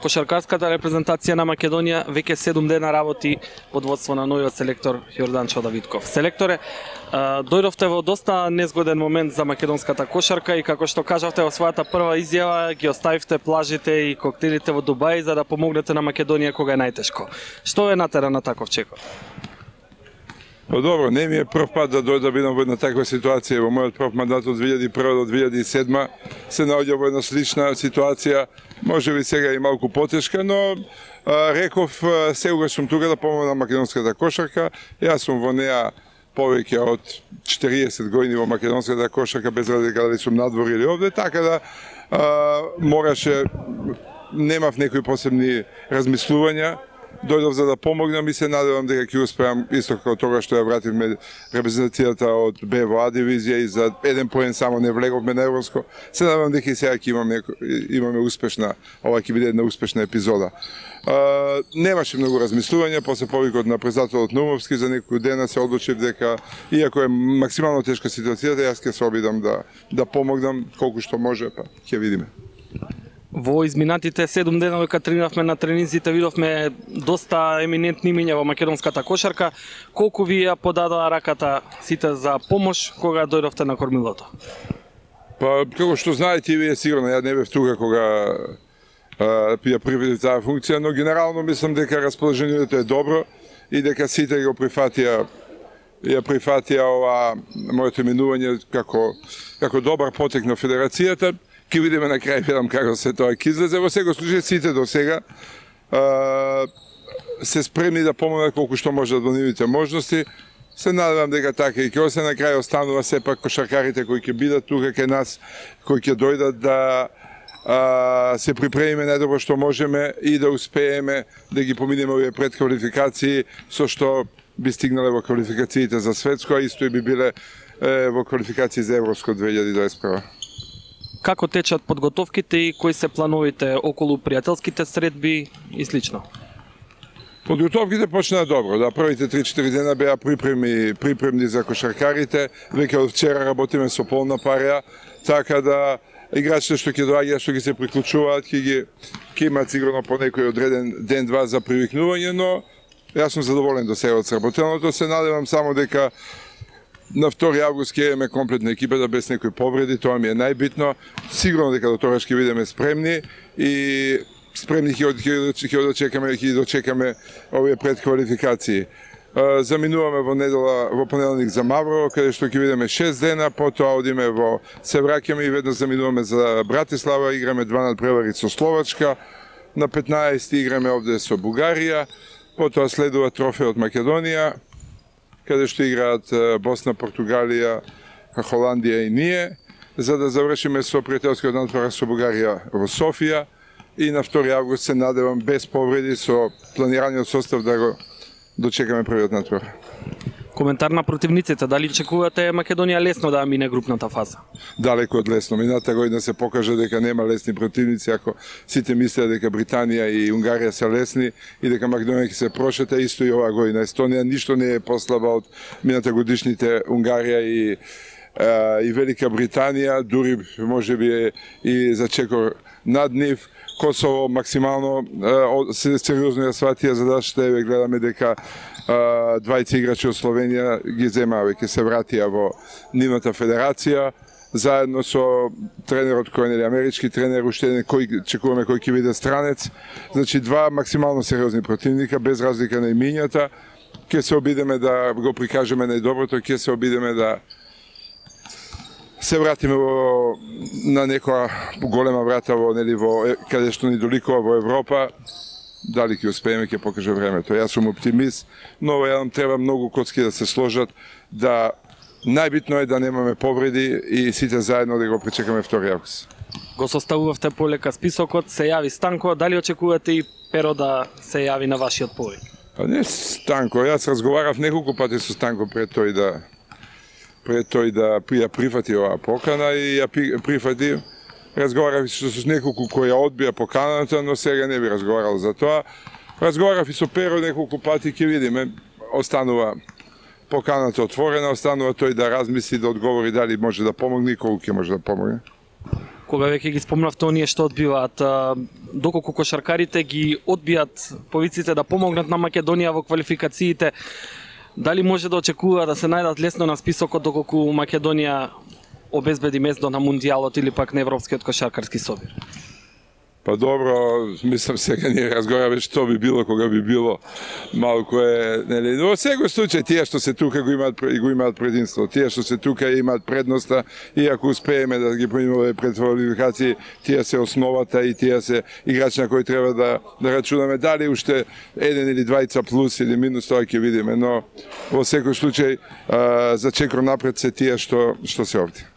Кошаркарската репрезентација на Македонија веќе 7 дена работи под водство на новиот селектор Јорданчо Давидков. Селекторе, дојдовте во доста незгоден момент за македонската кошарка и како што кажавте во својата прва изјава, ги оставивте плажите и коктелите во Дубај за да помогнете на Македонија кога е најтешко. Што ве натера на таков чекор? Па добро, не ми е прв пат да дојда бидам во една таква ситуација. Во мојот прв мандат од 2001 до 2007 се наоѓа во една слична ситуација, може би сега и малку потешка, но реков сегогаш сум тука да помогнам на македонската кошарка. Јас сум во неа повеќе од 40 години во македонската кошарка, без разлика дали сум надвор или овде, така да мораше, немав некои посебни размислувања. Дојдов за да помогнам и се надевам дека ќе успеам, исто како тогаш што ја вративме репрезентацијата од Б во А дивизија и за еден поен само не влеговме на Европско. Се надевам дека и сега ќе имаме успешна, ова ќе биде една успешна епизода. Немаше многу размислувања, после повикот на председателот Наумовски за некој дена се одлучив дека, иако е максимално тешка ситуацијата, јас ќе се обидам да помогнам колку што може, па ќе видиме. Во изминатите 7 дена кога трениравме на тренинзите, видовме доста еминентни имиња во македонската кошарка. Колку ви ја подадоа раката сите за помош кога дојдовте на кормилото? Па, како што знаете и вие сигурно, ја не бев тука кога ја приведив таа функција, но генерално мислам дека расположението е добро и дека сите го прифатија ова моето именување како добар потек на федерацијата. Ке видиме на крај, видам како се тоа ќе излезе. Во секој случај сите до сега се спремни да помогнат колку што може во нивните можности. Се надевам дека така и ќе се на крај останува сепак кошаркарите кои ќе бидат тука кај нас, кои ќе дојдат да се припремиме најдобро што можеме и да успееме да ги поминеме овие предквалификации со што би стигнале во квалификациите за светско, а исто и би биле во квалификации за Европско 2021. Како течат подготовките и кои се плановите околу пријателските средби и слично? Подготовките почнаа добро, да, првите 3-4 дена беа припремни за кошаркарите, веќе од вчера работиме со полна парија, така да играчите што ќе доаѓаат, што ќе се приклучуваат, ќе имаат сигурно по некој одреден ден-два за привикнување, но јас сум задоволен до сега од сработеното, се надевам само дека на 2 август ќе имаме комплетна екипата без некои повреди, тоа ми е најбитно. Сигурно дека до тогаш ќе бидеме спремни и спремни ќе дочекаме овие предквалификации. Заминуваме во понеделник за Маврово, каде што ќе бидеме 6 дена, потоа одиме се враќаме и веднаш заминуваме за Братислава, играме 2 надпревари со Словачка, на 15 играме овде со Бугарија, потоа следува трофеј од Македонија, каде што играат Босна, Португалија, Холандија и ние, за да завршиме со пријателскиот надпревар со Бугарија во Софија и на 2 август се надевам без повреди со планираниот состав да го дочекаме првиот надпревар. Коментар на противниците, дали очекувате Македонија лесно да мине групната фаза? Далеко од лесно. Мината година се покажа дека нема лесни противници, ако сите мислеа дека Британија и Унгарија се лесни и дека Македонија ќе се прошета, исто и оваа година. Естонија ништо не е послаба од мината годишните Унгарија и Велика Британија, дури можеби и за чекор над нив. Косово максимално сериозно ја сватија задачата, еве гледаме дека двајца играчи од Словенија ги земаа, веќе се вратија во нивната федерација, заедно со тренерот кој е амерички тренер, уште еден кој чекуваме кој ќе биде странец. Значи два максимално сериозни противника, без разлика на имињата. Ќе се обидеме да го прикажеме најдоброто, ќе се обидеме да се вратиме на некоја голема врата каде што ни доликува во Европа. Дали ќе успееме, ќе покаже времето. Јас сум оптимист, но нам треба многу коцки да се сложат, да најбитно е да немаме повреди и сите заедно да го пречекаме 2 август. Го составувавте полека списокот, се јави Станко, дали очекувате и Перо да се јави на вашиот повик? Па не Станко, јас разговарав неколку пати со Станко пред тој да ја прифати оваа покана и ја прифати. Разговарав и со неколку кои ја одбија поканата, но сега не би разговарал за тоа. Разговарав и со Перо неколку пати, ќе видиме, останува поканата отворена, останува тој да размисли, да одговори дали може да помогне и колку ќе може да помогне. кога веќе ги спомнавте оние што одбиваат, доколку кошаркарите ги одбијат повиците да помогнат на Македонија во квалификациите, дали може да очекува да се најдат лесно на списокот доколку Македонија обезбеди место на Мундијалот или пак на Европскиот кошаркарски собир? Па добро, мислам сега ние разговараме што би било кога би било. Малку е, нели, во секој случај тие што се тука го имаат прединство, тие што се тука имаат предноста и ако успееме да ги поимаме пред квалификации, тие се основата и тие се играчи на кои треба да рачунаме. Дали уште еден или двајца плюс или минус, тоа ќе видиме, но во секој случај за чекор напред се тие што се овде.